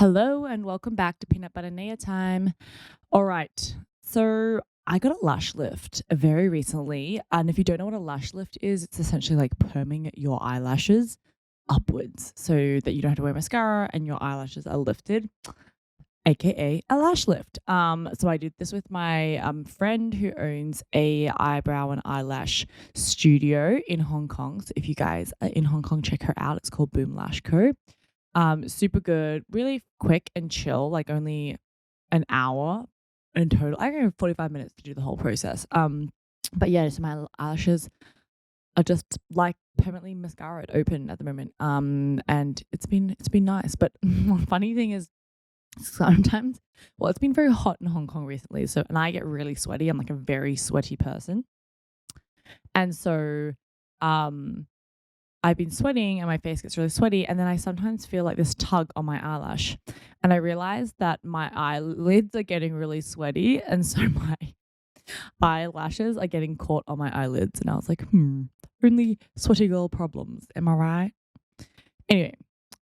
Hello and welcome back to Peanut Butter Neya time. All right. So I got a lash lift very recently. And if you don't know what a lash lift is, it's essentially like perming your eyelashes upwards so that you don't have to wear mascara and your eyelashes are lifted, aka a lash lift. So I did this with my friend who owns a eyebrow and eyelash studio in Hong Kong. So if you guys are in Hong Kong, check her out. It's called Boom Lash Co. Super good, really quick and chill, like only an hour in total. I think 45 minutes to do the whole process. But yeah, so my eyelashes are just like permanently mascara open at the moment. And it's been nice. But one funny thing is sometimes, well, it's been very hot in Hong Kong recently. So and I get really sweaty. I'm like a very sweaty person. And so um I've been sweating and my face gets really sweaty. And then I sometimes feel like this tug on my eyelash. And I realize that my eyelids are getting really sweaty. And so my eyelashes are getting caught on my eyelids. And I was like, only sweaty girl problems. Am I right? Anyway,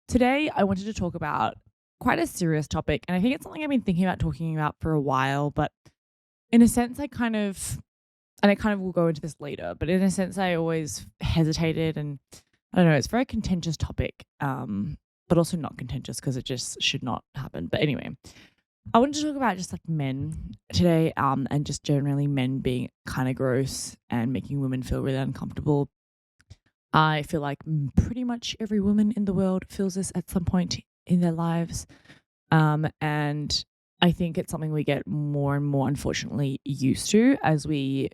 today I wanted to talk about quite a serious topic. And I think it's something I've been thinking about talking about for a while. But in a sense, and I kind of will go into this later, but in a sense, I always hesitated and I don't know, it's a very contentious topic, but also not contentious because it just should not happen. But anyway, I wanted to talk about just like men today, and just generally men being kind of gross and making women feel really uncomfortable. I feel like pretty much every woman in the world feels this at some point in their lives. And I think it's something we get more and more, unfortunately, used to as we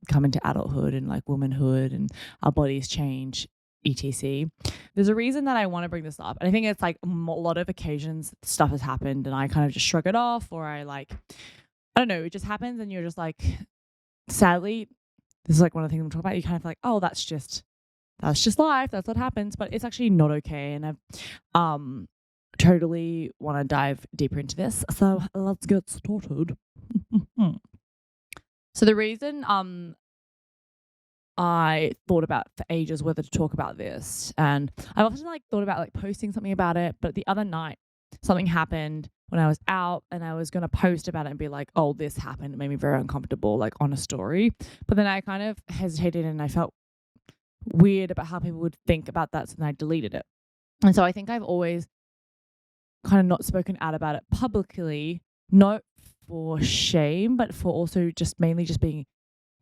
come into adulthood and like womanhood and our bodies change, etc. There's a reason that I want to bring this up. And I think it's like a lot of occasions stuff has happened and I kind of just shrug it off or I don't know, it just happens and you're just like, sadly, this is like one of the things I'm talking about. You kind of like, oh, that's just life. That's what happens. But it's actually not okay. And I totally want to dive deeper into this. So let's get started. So the reason I thought about for ages whether to talk about this, and I've often like thought about like posting something about it, but the other night something happened when I was out and I was gonna post about it and be like, oh, this happened. It made me very uncomfortable, like on a story. But then I kind of hesitated and I felt weird about how people would think about that, so then I deleted it. And so I think I've always kind of not spoken out about it publicly, not for shame, but for also just mainly just being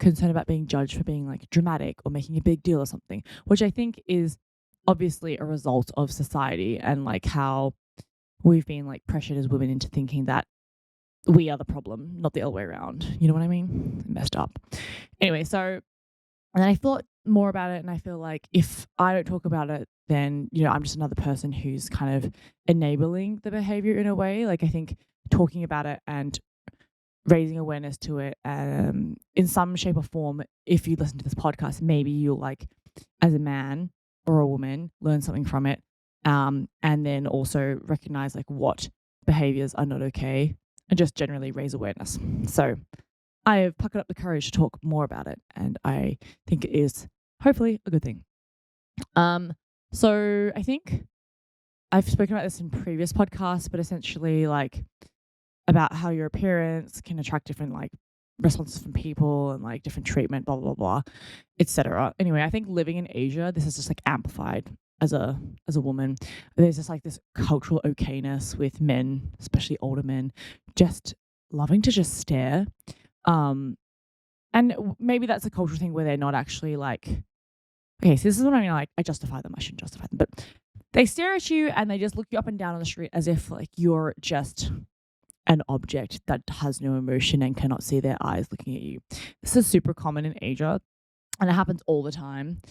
concerned about being judged for being like dramatic or making a big deal or something, which I think is obviously a result of society and like how we've been like pressured as women into thinking that we are the problem, not the other way around. You know what I mean? Messed up. Anyway, so and then I thought more about it and I feel like if I don't talk about it, then, I'm just another person who's kind of enabling the behavior in a way. Like I think talking about it and raising awareness to it in some shape or form, if you listen to this podcast, maybe you'll like, as a man or a woman, learn something from it. And then also recognize like what behaviors are not okay and just generally raise awareness. So I have plucked up the courage to talk more about it. And I think it is hopefully a good thing. So I think I've spoken about this in previous podcasts, but essentially like about how your appearance can attract different like responses from people and like different treatment, blah blah blah, etc. Anyway, I think living in Asia, this is just like amplified as a woman. There's just like this cultural okayness with men, especially older men, just loving to just stare. Um, and maybe that's a cultural thing where they're not actually like, okay, so this is what I mean. Like, I justify them. I shouldn't justify them, but they stare at you and they just look you up and down on the street as if like you're just an object that has no emotion and cannot see their eyes looking at you. This is super common in Asia and it happens all the time.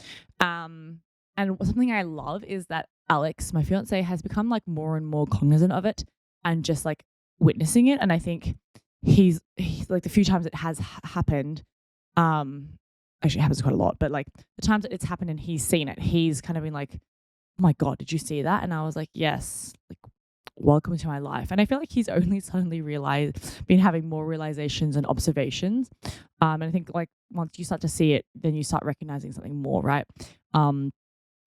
And something I love is that Alex, my fiance, has become like more and more cognizant of it and just like witnessing it. And I think he's like the few times it has happened, actually it happens quite a lot, but like the times that it's happened and he's seen it, he's kind of been like, oh my God, did you see that? And I was like, yes, like welcome to my life. And I feel like he's only suddenly been having more realizations and observations. And I think like once you start to see it, then you start recognizing something more, right?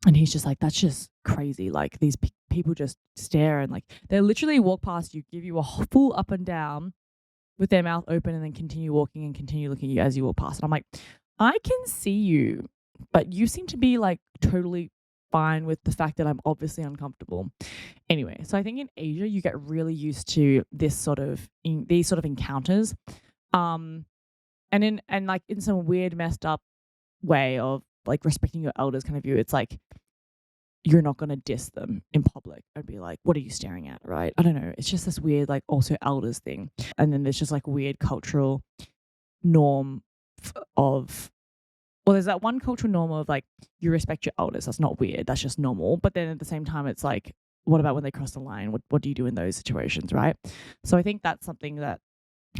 And he's just like, that's just crazy. Like these people just stare and like they literally walk past you, give you a full up and down with their mouth open, and then continue walking and continue looking at you as you walk past. And I'm like, I can see you, but you seem to be like totally fine with the fact that I'm obviously uncomfortable. Anyway, so I think in Asia you get really used to these sort of encounters, um, and like in some weird messed up way of like respecting your elders kind of view. It's like you're not going to diss them in public and be like, what are you staring at? Right. I don't know. It's just this weird, like, also elders thing. And then there's just like weird cultural norm of, well, there's that one cultural norm of like, you respect your elders. That's not weird. That's just normal. But then at the same time, it's like, what about when they cross the line? What do you do in those situations? Right. So I think that's something that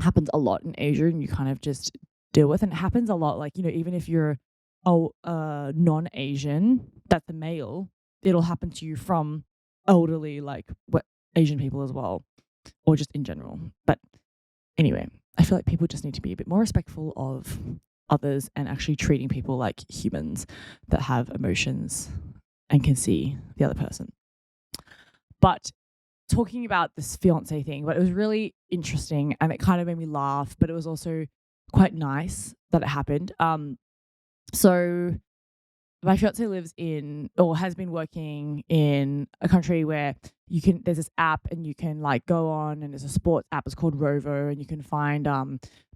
happens a lot in Asia and you kind of just deal with. And it happens a lot. Like, even if you're non-Asian, that's a male, it'll happen to you from elderly, like Asian people as well, or just in general. But anyway, I feel like people just need to be a bit more respectful of others and actually treating people like humans that have emotions and can see the other person. But talking about this fiance thing, but it was really interesting and it kind of made me laugh, but it was also quite nice that it happened. So my fiance lives in, or has been working in, a country where there's this app and you can like go on, and there's a sports app, it's called Rovo, and you can find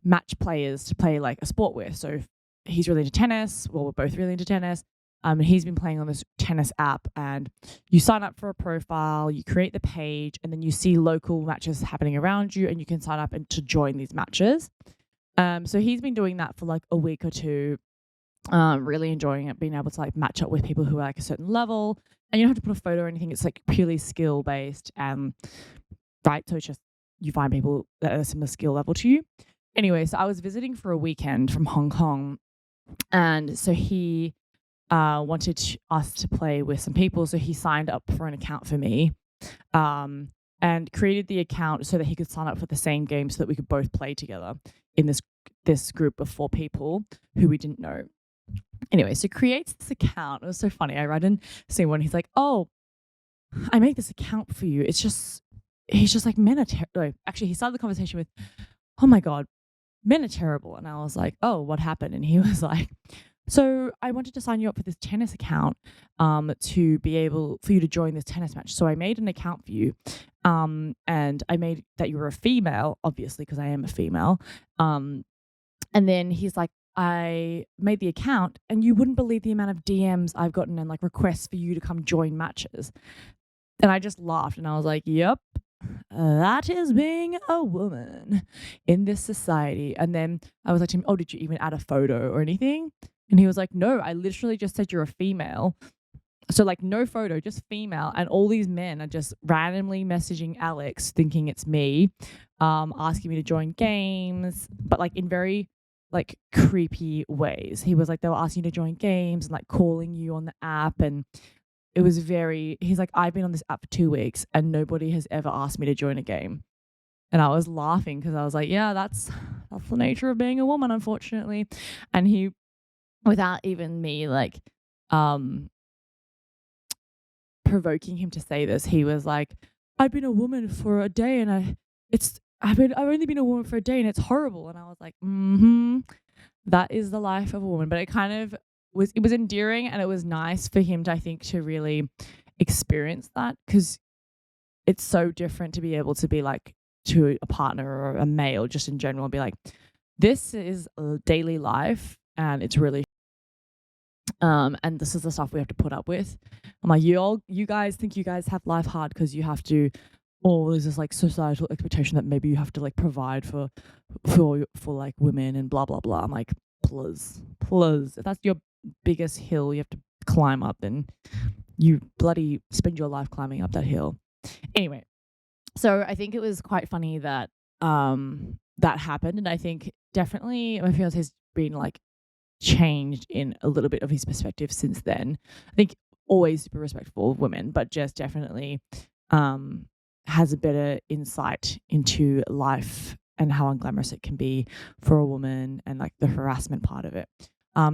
match players to play like a sport with. So he's really into tennis, well, we're both really into tennis. And he's been playing on this tennis app, and you sign up for a profile, you create the page, and then you see local matches happening around you, and you can sign up and to join these matches. So he's been doing that for like a week or two. Really enjoying it, being able to like match up with people who are like a certain level, and you don't have to put a photo or anything. It's like purely skill based, right? So it's just you find people that are a similar skill level to you. Anyway, so I was visiting for a weekend from Hong Kong, and so he wanted us to play with some people. So he signed up for an account for me, and created the account so that he could sign up for the same game so that we could both play together in this group of 4 people who we didn't know. Anyway, so creates this account. It was so funny. I read in someone, he's like, oh, I made this account for you. He's just like, men are terrible. Actually, he started the conversation with, oh my God, men are terrible. And I was like, oh, what happened? And he was like, so I wanted to sign you up for this tennis account to be able for you to join this tennis match. So I made an account for you. And I made that you were a female, obviously, because I am a female. And then he's like, I made the account and you wouldn't believe the amount of DMs I've gotten and like requests for you to come join matches. And I just laughed and I was like, yep, that is being a woman in this society. And then I was like to him, oh, did you even add a photo or anything? And he was like, no, I literally just said you're a female. So like no photo, just female. And all these men are just randomly messaging Alex thinking it's me, asking me to join games, but like in very like creepy ways. He was like, they were asking you to join games and like calling you on the app. And it was he's like, I've been on this app for 2 weeks and nobody has ever asked me to join a game. And I was laughing because I was like, yeah, that's the nature of being a woman, unfortunately. And he, without even me like provoking him to say this, he was like, I've been a woman for a day and I've only been a woman for a day and it's horrible. And I was like, that is the life of a woman. But it kind of was endearing, and it was nice for him to, I think, to really experience that, because it's so different to be able to be like to a partner or a male just in general and be like, this is a daily life and it's really and this is the stuff we have to put up with. I'm like, you guys think you guys have life hard because you have to, or there's this like societal expectation that maybe you have to like provide for like women and blah blah blah. I'm like, please, if that's your biggest hill you have to climb up, then you bloody spend your life climbing up that hill. Anyway, so I think it was quite funny that that happened, and I think definitely my fiance has been like changed in a little bit of his perspective since then. I think always super respectful of women, but just definitely has a better insight into life and how unglamorous it can be for a woman and like the harassment part of it.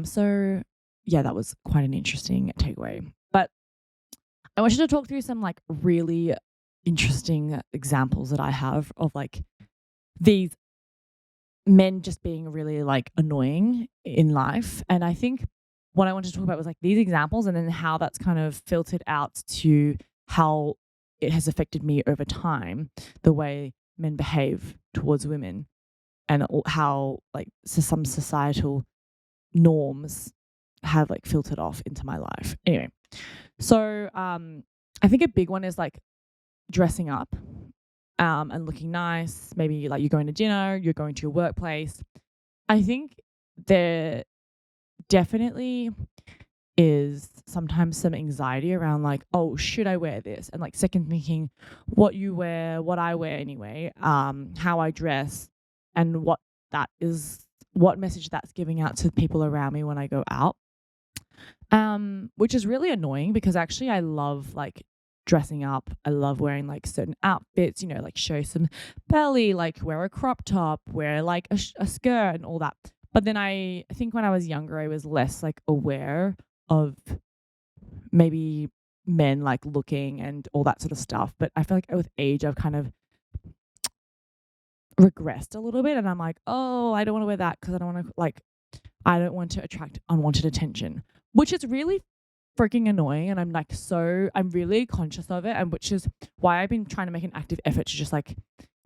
So yeah, that was quite an interesting takeaway. But I want you to talk through some like really interesting examples that I have of like these men just being really like annoying in life. And I think what I wanted to talk about was like these examples and then how that's kind of filtered out to how it has affected me over time, the way men behave towards women and how like some societal norms have like filtered off into my life. Anyway, so I think a big one is like dressing up and looking nice. Maybe like you're going to dinner, you're going to your workplace. I think there definitely is sometimes some anxiety around like, oh, should I wear this? And like second thinking what you wear, what I wear anyway, how I dress, and what message that's giving out to people around me when I go out. Which is really annoying because actually I love like dressing up. I love wearing like certain outfits, like show some belly, like wear a crop top, wear like a skirt and all that. But then I think when I was younger, I was less like aware of maybe men like looking and all that sort of stuff. But I feel like with age, I've kind of regressed a little bit and I'm like, oh, I don't want to wear that because I don't want to attract unwanted attention, which is really freaking annoying. And I'm really conscious of it. And which is why I've been trying to make an active effort to just like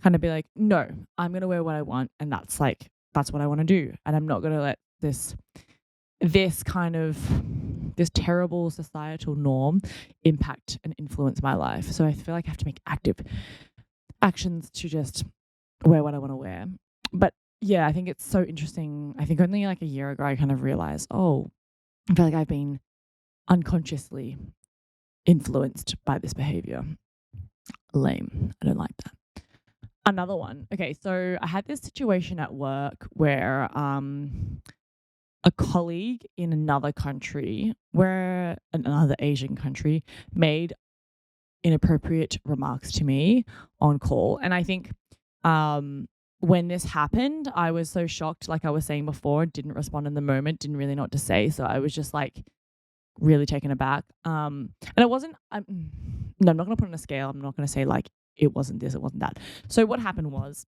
kind of be like, no, I'm going to wear what I want. And that's what I want to do. And I'm not going to let this terrible societal norm impact and influence my life. So I feel like I have to make active actions to just wear what I want to wear. But yeah, I think it's so interesting. I think only like a year ago, I kind of realized, oh, I feel like I've been unconsciously influenced by this behavior. Lame. I don't like that. Another one. Okay, so I had this situation at work where a colleague in another Asian country, made inappropriate remarks to me on call. And I think when this happened, I was so shocked, like I was saying before, didn't respond in the moment, didn't really know what to say. So I was just like really taken aback. And it wasn't, no, I'm not going to put it on a scale. I'm not going to say like it wasn't this, it wasn't that. So what happened was,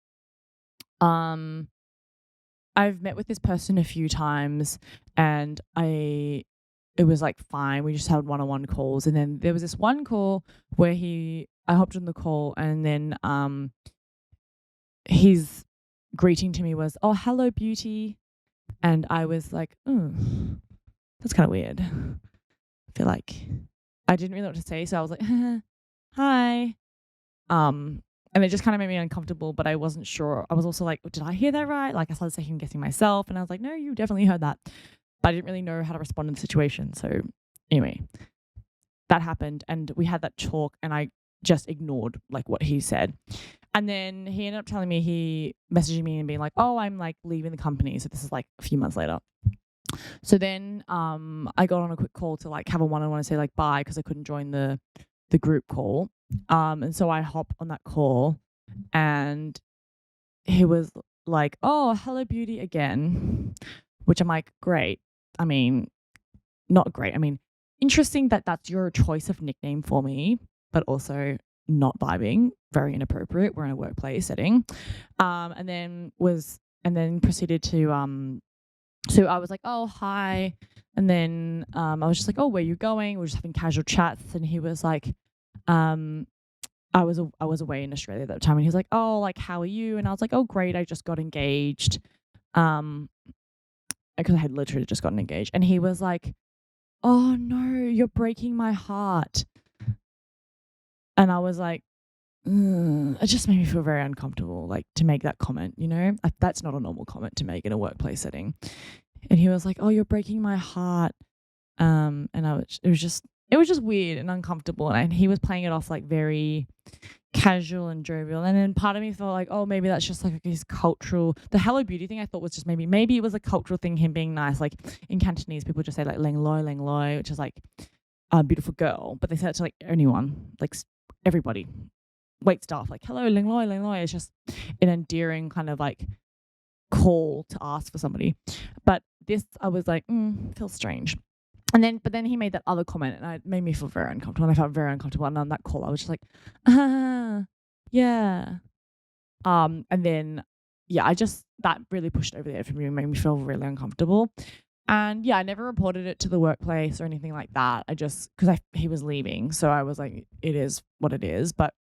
I've met with this person a few times and it was like fine. We just had one-on-one calls. And then there was this one call where I hopped on the call and then his greeting to me was, oh, hello, beauty. And I was like, that's kind of weird. I feel like I didn't really know what to say. So I was like, hi. And it just kind of made me uncomfortable, but I wasn't sure. I was also like, did I hear that right? Like I started second guessing myself and I was like, no, you definitely heard that. But I didn't really know how to respond in the situation. So anyway, that happened and we had that talk and I just ignored like what he said. And then he ended up telling me, he messaging me and being like, oh, I'm like leaving the company. So this is like a few months later. So then I got on a quick call to like have a one-on-one and say like bye because I couldn't join the group call. And so I hop on that call and he was like, oh, hello, beauty again, which I'm like, great. I mean, not great. I mean, interesting that that's your choice of nickname for me, but also not vibing, very inappropriate. We're in a workplace setting. And then proceeded to, so I was like, oh, hi. And then I was just like, oh, where are you going? We're just having casual chats. And he was like, I was away in Australia at that time. And he was like, oh, like, how are you? And I was like, oh, great. I just got engaged. Because I had literally just gotten engaged. And he was like, oh, no, you're breaking my heart. And I was like, it just made me feel very uncomfortable, like to make that comment, that's not a normal comment to make in a workplace setting. And he was like, oh, you're breaking my heart. And it was just weird and uncomfortable. And he was playing it off like very casual and jovial. And then part of me felt like, oh, maybe that's just like his cultural, the hello beauty thing I thought was just maybe it was a cultural thing, him being nice. Like in Cantonese, people just say like leng loi, which is like a beautiful girl. But they say it to like anyone, like everybody. Wait staff, like hello, leng loi. It's just an endearing kind of like call to ask for somebody. But this, I was like, feels strange. But then he made that other comment, and it made me feel very uncomfortable. And I felt very uncomfortable. And on that call, I was just like, yeah. And then, yeah, that really pushed over the edge for me and made me feel really uncomfortable. And yeah, I never reported it to the workplace or anything like that. Because he was leaving. So I was like, it is what it is. But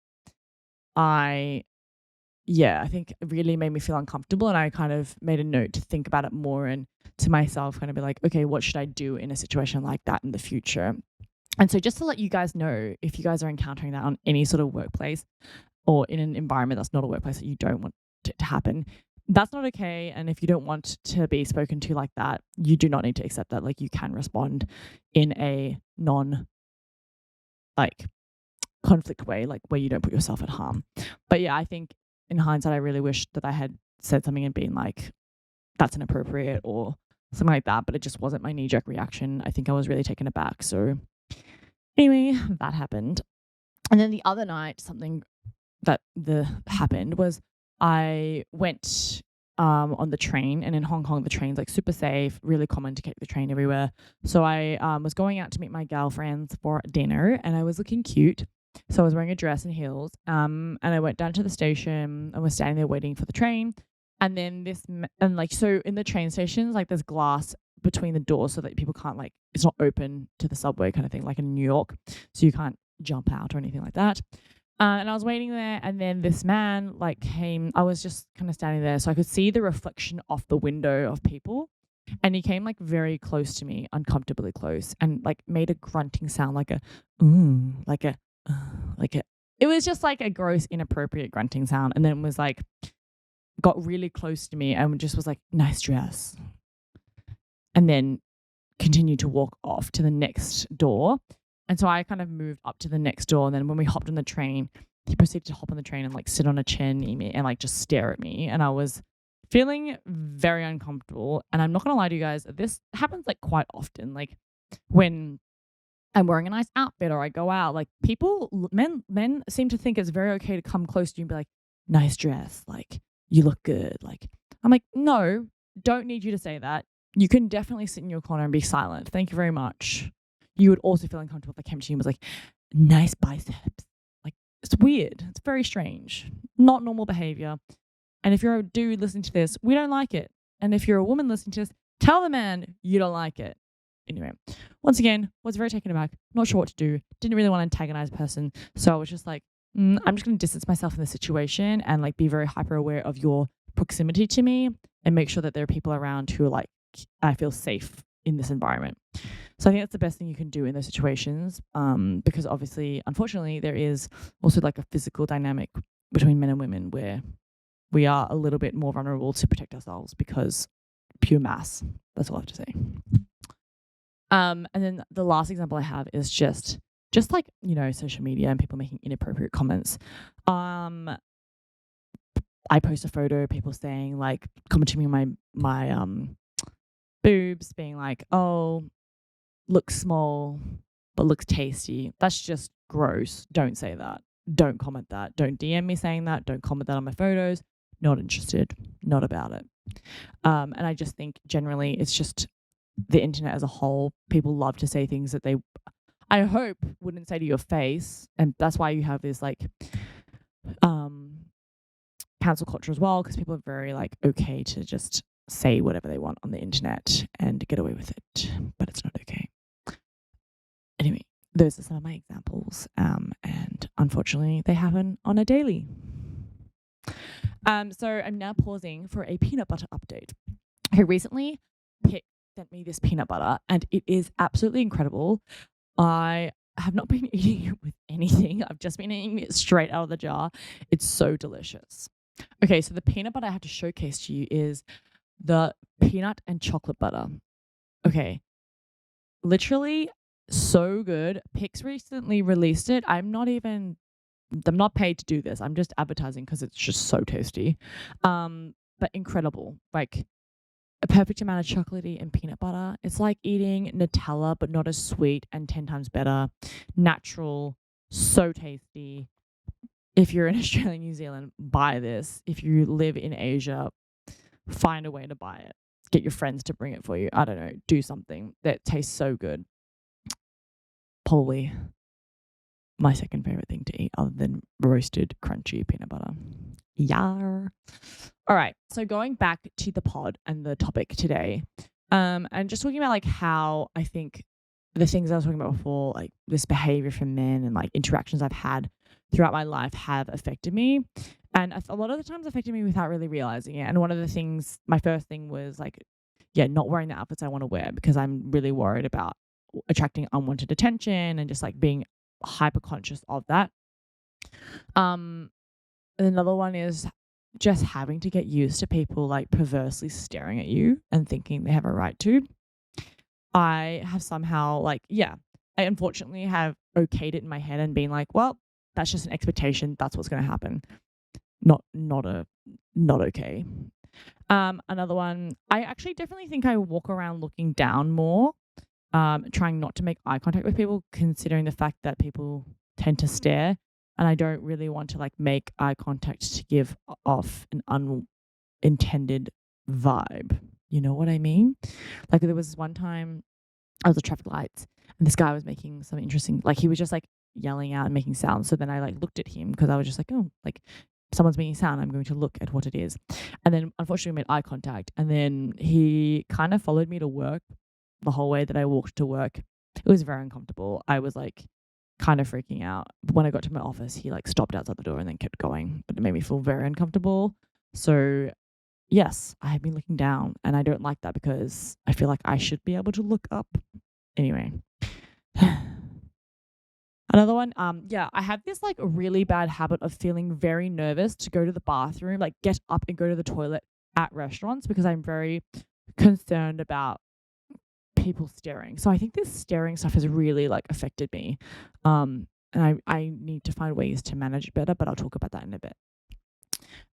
I think it really made me feel uncomfortable. And I kind of made a note to think about it more and to myself kind of be like, okay, what should I do in a situation like that in the future? And so just to let you guys know, if you guys are encountering that on any sort of workplace or in an environment that's not a workplace that you don't want it to happen, that's not okay. And if you don't want to be spoken to like that, you do not need to accept that. Like, you can respond in a non like conflict way, like where you don't put yourself at harm. But yeah, I think in hindsight, I really wish that I had said something and been like, that's inappropriate or something like that. But it just wasn't my knee-jerk reaction. I think I was really taken aback. So anyway, that happened. And then the other night, something that happened was I went on the train, and in Hong Kong, the train's like super safe, really common to take the train everywhere. So I was going out to meet my girlfriends for dinner, and I was looking cute. So I was wearing a dress and heels. And I went down to the station and was standing there waiting for the train. And then so in the train stations, like there's glass between the doors so that people can't it's not open to the subway kind of thing, like in New York. So you can't jump out or anything like that. And I was waiting there, and then this man came. I was just kind of standing there, so I could see the reflection off the window of people. And he came very close to me, uncomfortably close, and made a grunting sound, like a like a like a. It was just like a gross, inappropriate grunting sound, and then was got really close to me and just was like, "Nice dress," and then continued to walk off to the next door. And so I kind of moved up to the next door. And then when we hopped on the train, he proceeded to hop on the train and sit on a chair near me and just stare at me. And I was feeling very uncomfortable. And I'm not going to lie to you guys, this happens quite often. When I'm wearing a nice outfit or I go out, men seem to think it's very okay to come close to you and be like, "Nice dress. You look good." I'm like, no, don't need you to say that. You can definitely sit in your corner and be silent. Thank you very much. You would also feel uncomfortable if I came to you and was like, "Nice biceps." It's weird. It's very strange. Not normal behavior. And if you're a dude listening to this, we don't like it. And if you're a woman listening to this, tell the man you don't like it. Anyway, once again, was very taken aback. Not sure what to do. Didn't really want to antagonize a person. So I was just like, I'm just going to distance myself from the situation and be very hyper aware of your proximity to me and make sure that there are people around who I feel safe in this environment. So I think that's the best thing you can do in those situations, because obviously, unfortunately, there is also a physical dynamic between men and women where we are a little bit more vulnerable to protect ourselves because pure mass. That's all I have to say. And then the last example I have is just social media and people making inappropriate comments. I post a photo, people saying commenting on my boobs, being like, "Oh, looks small, but looks tasty." That's just gross. Don't say that. Don't comment that. Don't DM me saying that. Don't comment that on my photos. Not interested. Not about it. And I just think generally it's just the internet as a whole. People love to say things that they, I hope, wouldn't say to your face. And that's why you have this cancel culture as well, because people are very okay to just say whatever they want on the internet and get away with it, but it's not okay. Anyway, those are some of my examples, and unfortunately they happen on a daily. So I'm now pausing for a peanut butter update. I recently sent me this peanut butter and it is absolutely incredible. I have not been eating it with anything. I've just been eating it straight out of the jar. It's so delicious. Okay, so the peanut butter I have to showcase to you is the peanut and chocolate butter. Okay, literally so good. Pix recently released it. I'm not paid to do this. I'm just advertising because it's just so tasty. But incredible. A perfect amount of chocolatey and peanut butter. It's like eating Nutella, but not as sweet and 10 times better. Natural, so tasty. If you're in Australia, New Zealand, buy this. If you live in Asia, find a way to buy it. Get your friends to bring it for you. I don't know. Do something that tastes so good. probably my second favorite thing to eat other than roasted crunchy peanut butter. Yar. All right. So going back to the pod and the topic today, and just talking about like how I think the things I was talking about before, like this behavior from men and like interactions I've had throughout my life have affected me. And a lot of the times affected me without really realizing it. And one of the things, my first thing was like, yeah, not wearing the outfits I want to wear because I'm really worried about attracting unwanted attention and just like being hyper conscious of that. Um, and another one is just having to get used to people like perversely staring at you and thinking they have a right to. I have somehow like, yeah, I unfortunately have okayed it in my head and been like, well, that's just an expectation. That's what's going to happen. Not okay. Another one, I actually definitely think I walk around looking down more, trying not to make eye contact with people, considering the fact that people tend to stare, and I don't really want to like make eye contact to give off an unintended vibe. You know what I mean? Like there was one time I was at traffic lights and this guy was making some interesting, like he was just like yelling out and making sounds. So then I like looked at him because I was just like, oh, like someone's making sound. I'm going to look at what it is. And then unfortunately we made eye contact. And then he kind of followed me to work the whole way that I walked to work. It was very uncomfortable. I was like kind of freaking out. But when I got to my office, he like stopped outside the door and then kept going. But it made me feel very uncomfortable. So yes, I have been looking down and I don't like that because I feel like I should be able to look up. Anyway. Another one, yeah, I have this like really bad habit of feeling very nervous to go to the bathroom, like get up and go to the toilet at restaurants because I'm very concerned about people staring. So I think this staring stuff has really like affected me. And I need to find ways to manage it better, but I'll talk about that in a bit.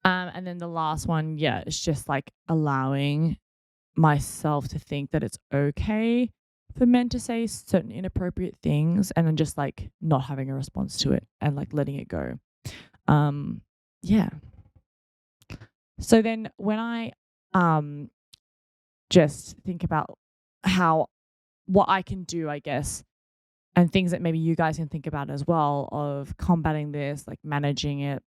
And then the last one, yeah, it's just like allowing myself to think that it's okay for men to say certain inappropriate things and then just like not having a response to it and like letting it go. Yeah. So then when I just think about what I can do, I guess, and things that maybe you guys can think about as well of combating this, like managing it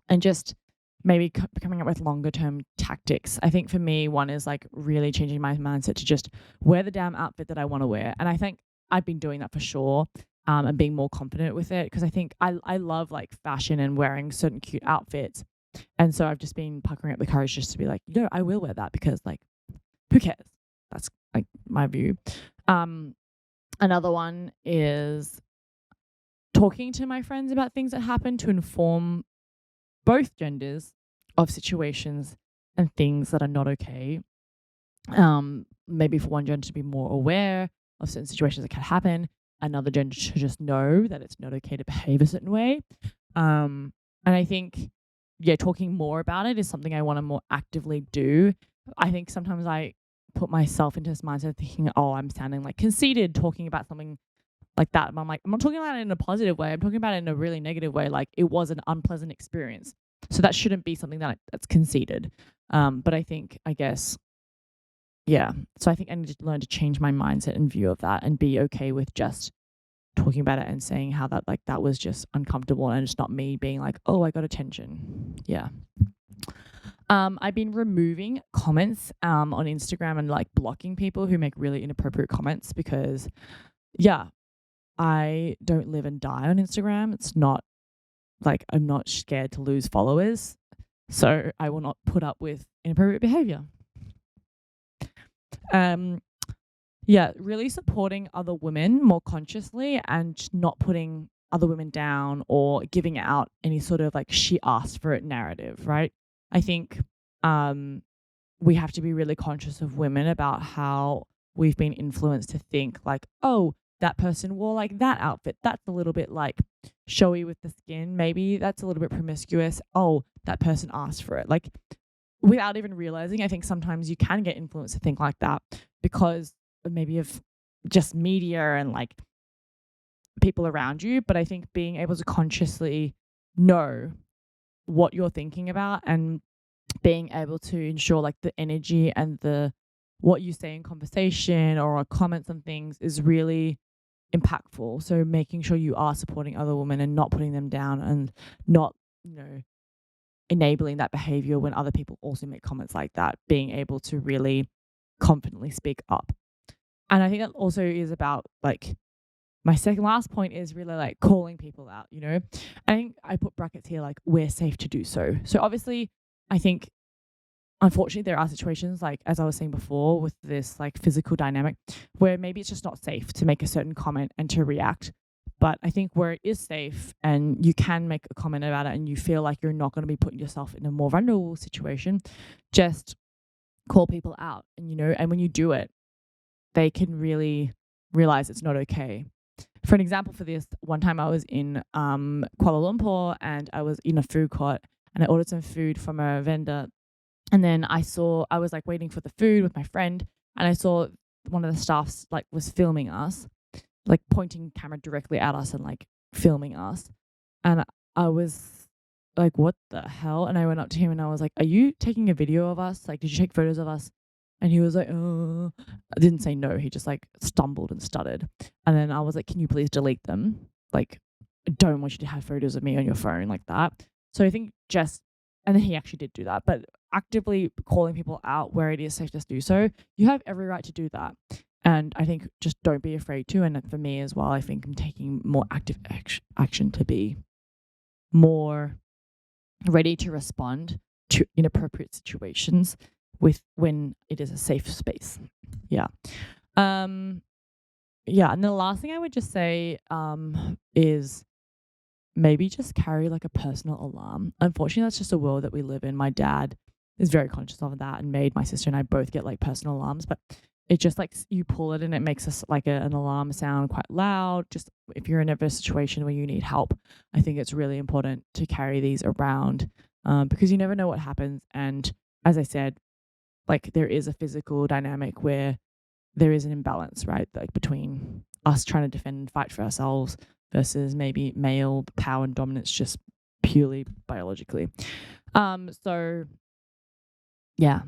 and just maybe coming up with longer term tactics. I think for me, one is like really changing my mindset to just wear the damn outfit that I want to wear. And I think I've been doing that for sure, and being more confident with it because I think I love like fashion and wearing certain cute outfits. And so I've just been puckering up the courage just to be like, I will wear that because like, who cares? That's like my view. Another one is talking to my friends about things that happen to inform both genders of situations and things that are not okay. Maybe for one gender to be more aware of certain situations that can happen, another gender to just know that it's not okay to behave a certain way. And I think, yeah, talking more about it is something I want to more actively do. I think sometimes I put myself into this mindset thinking, oh, I'm sounding like conceited talking about something like that. But I'm like, I'm not talking about it in a positive way. I'm talking about it in a really negative way. Like it was an unpleasant experience. So that shouldn't be something that's conceited. But I think, I guess, yeah. So I think I need to learn to change my mindset in view of that and be okay with just talking about it and saying how that was just uncomfortable and it's not me being like, oh, I got attention. Yeah. I've been removing comments on Instagram and like blocking people who make really inappropriate comments because, yeah, I don't live and die on Instagram. It's not like I'm not scared to lose followers. So I will not put up with inappropriate behavior. Yeah, really supporting other women more consciously and not putting other women down or giving out any sort of like she asked for it narrative, right? I think we have to be really conscious of women about how we've been influenced to think like, oh, that person wore like that outfit. That's a little bit like showy with the skin. Maybe that's a little bit promiscuous. Oh, that person asked for it. Like without even realizing, I think sometimes you can get influenced to think like that because maybe of just media and like people around you. But I think being able to consciously know what you're thinking about and being able to ensure like the energy and the what you say in conversation or comments on things is really impactful. So making sure you are supporting other women and not putting them down and not, enabling that behavior when other people also make comments like that, being able to really confidently speak up. And I think that also is about like my second last point is really like calling people out, I think I put brackets here like we're safe to do so. So obviously, I think unfortunately there are situations like as I was saying before with this like physical dynamic where maybe it's just not safe to make a certain comment and to react. But I think where it is safe and you can make a comment about it and you feel like you're not going to be putting yourself in a more vulnerable situation, just call people out. And when you do it, they can really realize it's not okay. For an example for this, one time I was in Kuala Lumpur and I was in a food court and I ordered some food from a vendor. And then I was like waiting for the food with my friend and I saw one of the staffs like was filming us, like pointing camera directly at us and like filming us. And I was like, what the hell? And I went up to him and I was like, are you taking a video of us? Like, did you take photos of us? And he was like, oh, I didn't say no. He just like stumbled and stuttered. And then I was like, can you please delete them? Like, I don't want you to have photos of me on your phone like that. So I think and then he actually did do that, but actively calling people out where it is safe to do so, you have every right to do that. And I think just don't be afraid to. And for me as well, I think I'm taking more active action to be more ready to respond to inappropriate situations when it is a safe space. Yeah. Yeah. And the last thing I would just say is maybe just carry like a personal alarm. Unfortunately, that's just a world that we live in. My dad is very conscious of that and made my sister and I both get like personal alarms, but it just like you pull it and it makes us like an alarm sound quite loud. Just if you're in a situation where you need help, I think it's really important to carry these around because you never know what happens. And as I said, like there is a physical dynamic where there is an imbalance, right? Like between us trying to defend and fight for ourselves versus maybe male power and dominance just purely biologically. So yeah.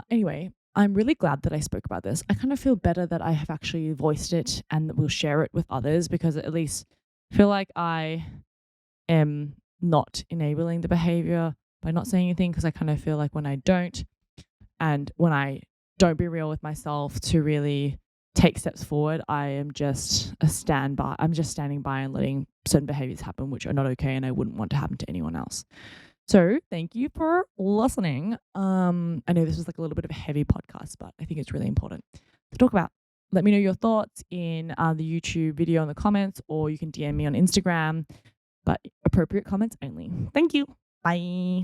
Anyway, I'm really glad that I spoke about this. I kind of feel better that I have actually voiced it and that we'll share it with others because at least feel like I am not enabling the behavior by not saying anything because I kind of feel like when I don't and when I don't be real with myself to really take steps forward, I am just a standby. I'm just standing by and letting certain behaviors happen which are not okay and I wouldn't want to happen to anyone else. So thank you for listening. I know this was like a little bit of a heavy podcast, but I think it's really important to talk about. Let me know your thoughts in the YouTube video in the comments, or you can DM me on Instagram, but appropriate comments only. Thank you. Bye.